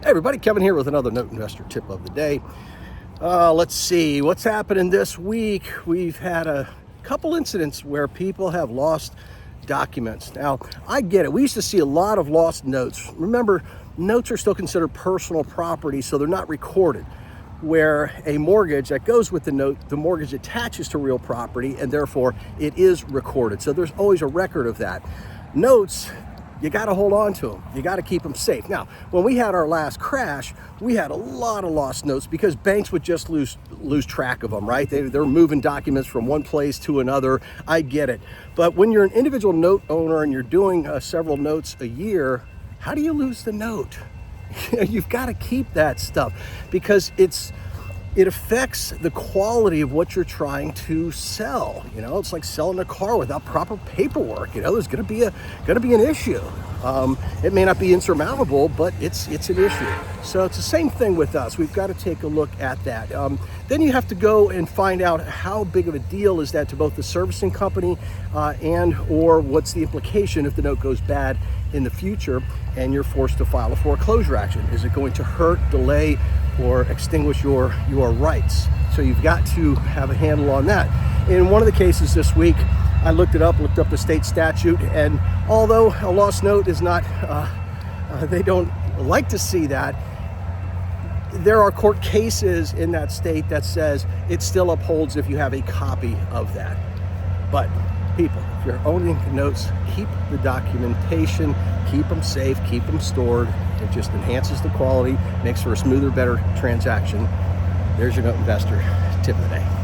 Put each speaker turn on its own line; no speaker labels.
Hey everybody, Kevin here with another Note Investor tip of the day. Let's see what's happening this week. We've had a couple incidents where people have lost documents. Now, I get it. We used to see a lot of lost notes. Remember, notes are still considered personal property, so they're not recorded. Where a mortgage that goes with the note, the mortgage attaches to real property, and therefore it is recorded. So there's always a record of that. Notes, you got to hold on to them. You got to keep them safe. Now, when we had our last crash, we had a lot of lost notes because banks would just lose track of them, right? They're moving documents from one place to another. I get it. But when you're an individual note owner and you're doing several notes a year, how do you lose the note? You've got to keep that stuff because it affects the quality of what you're trying to sell. You know, it's like selling a car without proper paperwork. You know, there's going to be an issue. It may not be insurmountable, but it's an issue. So it's the same thing with us. We've got to take a look at that. Then you have to go and find out how big of a deal is that to both the servicing company or what's the implication if the note goes bad in the future and you're forced to file a foreclosure action. Is it going to hurt, delay, or extinguish your rights? So you've got to have a handle on that. In one of the cases this week, I looked up the state statute, and although a lost note is not, they don't like to see that, there are court cases in that state that says it still upholds if you have a copy of that. But people, if you're owning notes, keep the documentation, keep them safe, keep them stored. It just enhances the quality, makes for a smoother, better transaction. There's your Note Investor tip of the day.